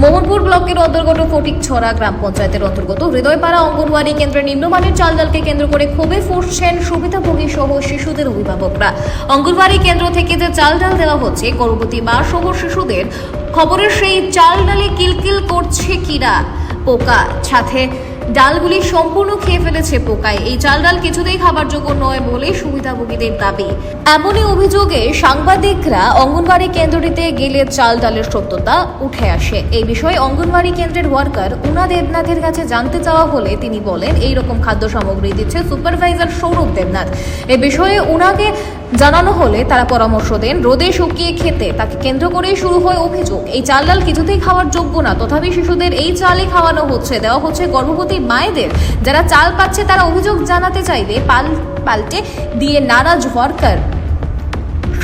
মোহনপুর ব্লকের অন্তর্গত ফটিকছড়া গ্রাম পঞ্চায়েতের অন্তর্গত হৃদয়পাড়া অঙ্গনওয়াড়ি কেন্দ্রে নিম্নমানের চাল ডালকে কেন্দ্র করে ক্ষোভে ফুঁসছেন সুবিধাভোগী সহ শিশুদের অভিভাবকরা। অঙ্গনওয়াড়ি কেন্দ্র থেকে যে চাল ডাল দেওয়া হচ্ছে গর্ভবতী মা সহ শিশুদের, খবরের সেই চাল ডালে কিলকিল করছে কিনা পোকা, সাথে ডালগুলি সম্পূর্ণ খেয়ে ফেলেছে পোকায়। এই চাল ডাল কিছুতেই খাবার যোগ্য নয় বলে সুবিধাভোগীদের দাবি। এমনই অভিযোগে সাংবাদিকরা অঙ্গনওয়াড়ি কেন্দ্রটিতে গেলে চাল ডালের সত্যতা উঠে আসে। এই বিষয়ে অঙ্গনওয়াড়ি কেন্দ্রের ওয়ার্কার উনা দেবনাথের কাছে জানতে চাওয়া হলে তিনি বলেন এই রকম খাদ্য সামগ্রী দিচ্ছে সুপারভাইজার সৌরভ দেবনাথ। এ বিষয়ে উনাকে জানানো হলে তারা পরামর্শ দেন রোদে শুকিয়ে খেতে। তাকে কেন্দ্র করেই শুরু হয় অভিযোগ এই চাল ডাল কিছুতেই খাওয়ার যোগ্য না, তথাপি শিশুদের এই চালই খাওয়ানো হচ্ছে, দেওয়া হচ্ছে গর্ভবতী মায়েদের। যারা চাল পাচ্ছে তারা অভিযোগ জানাতে চাইলে পাল্টে দিয়ে নারাজ ওয়ার্কার।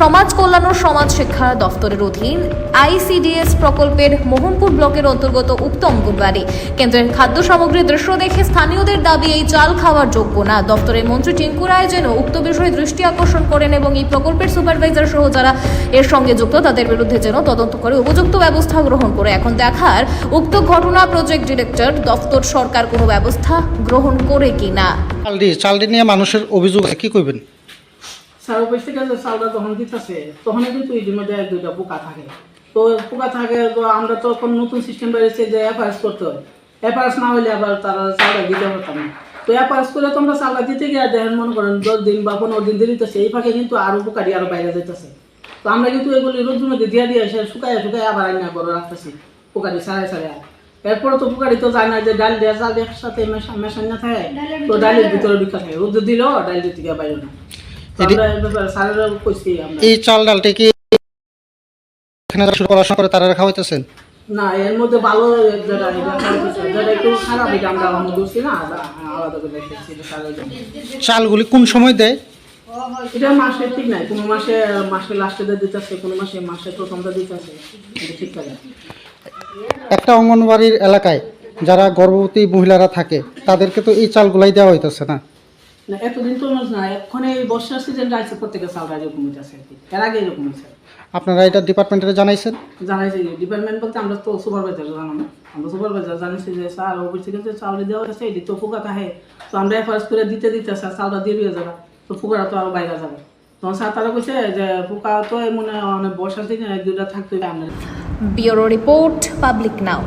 সমাজ কল্যাণ ও সমাজ শিক্ষা দফতরের অধীন আইসিডিএস প্রকল্পের মোহনপুর ব্লকের অন্তর্গত উক্ত অঙ্গনওয়াড়ি কেন্দ্রের খাদ্য সামগ্রীর দৃশ্য দেখে স্থানীয়দের দাবি এই চাল খাওয়ার যোগ্য না। দফতরের মন্ত্রী টিঙ্কু রায় যেন উক্ত বিষয়ে দৃষ্টি আকর্ষণ করেন এবং এই প্রকল্পের সুপারভাইজার সহ যারা এর সঙ্গে যুক্ত তাদের বিরুদ্ধে যেন তদন্ত করে উপযুক্ত ব্যবস্থা গ্রহণ করে। এখন দেখার উক্ত ঘটনা প্রজেক্ট ডিরেক্টর দফতর সরকার কোনো ব্যবস্থা গ্রহণ করে কিনা। চালডি নিয়ে মানুষের অভিযোগ কি করবেন? স্যার অফিস থেকে যে চালটা যখন দিতেছে তখনই কিন্তু এটির মধ্যে এক দুইটা পোকা থাকে। তো পোকা থাকে, তো আমরা তো এখন নতুন সিস্টেম বেরিয়েছে যে এফআরএস করতে হয়। এফআরএস না হলে আবার তারা চালটা দিতে পারতাম না। তো এফআরএস করে তো আমরা চালটা দিতে গিয়ে দেখেন মনে করেন 10 দিন বা 15 দিন দিতেছে, এই ফাঁকে কিন্তু আরও পোকাটি আরও বাইরে যেতেছে। তো আমরা কিন্তু এগুলি রোদ্রের মধ্যে দিয়ে এসে শুকায় আবার আইনা বড় রাখতেছি পোকাটি ছাড়াই। এরপরে তো পোকাটি তো যায় না যে ডাল দেওয়া চাল একসাথে মেশান না থাকে, তো ডালের ভিতরে ঢুকা থাকে, রোদ্র দিলেও ডাল দিতে গিয়ে বাইরে না। এই চাল ডালটা কি এখানে পড়াশোনা করে তারা রাখা হইতেছেন? না, এর মধ্যে ভালো যেটা একটু খারাপ এটা আমরা বুঝছি না, আলাদা করে চালগুলি কোন সময় দেয়? এটা মাসে ঠিক নাই, কোনো মাসে লাস্টে দিতেছে, কোনো মাসে প্রথমটা দিতেছে, এটা ঠিক থাকে। একটা অঙ্গনওয়াড়ির এলাকায় যারা গর্ভবতী মহিলারা থাকে তাদেরকে তো এই চালগুলাই দেওয়া হইতেছে না। না, এতদিন তো না, এখন এই বর্ষার সিজনটা আছে, প্রত্যেকের চালটা এরকম হইতেছে আর কি, এর আগে এরকম হয়েছে। আপনারা এটা ডিপার্টমেন্টে জানাইছেন? জানাইছি ডিপার্টমেন্ট বলতে আমরা তো সুপারভাইজার জানানো, আমরা সুপারভাইজার জানাইছি যে স্যার অফিস থেকে যে চাউলে দেওয়া হয়েছে এটি তো ফুকা থাকে, তো আমরা এফআরএস করে দিতে স্যার চাউলটা দিয়ে যাবে, তো ফুকাটা তো আরও বাইরে যাবে। তখন স্যার তারা কইছে যে ফুকা তো মনে হয় অনেক বর্ষার দিনে এক দুইটা থাকতে আমরা। Bureau report, public now.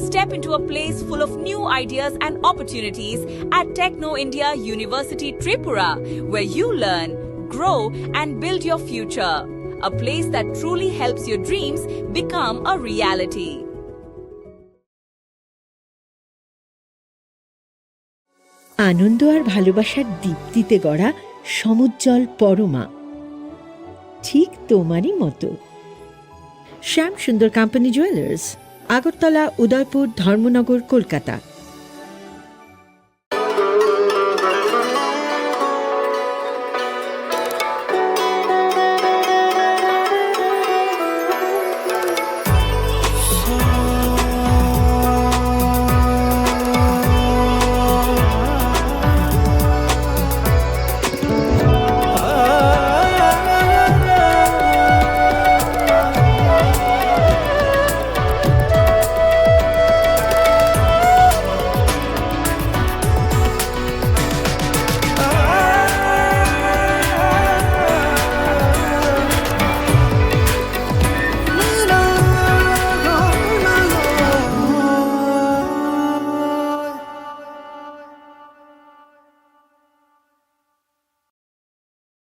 Step into a place full of new ideas and opportunities at Techno India University Tripura, where you learn, grow and build your future. A place that truly helps your dreams become a reality. আনন্দ আর ভালোবাসার দীপ্তিতে গড়া সমুজ্জ্বল পরমা, ঠিক তোমারই মতো। শ্যাম সুন্দর company jewellers, Agartala, Udaipur, Dharmanagar, Kolkata.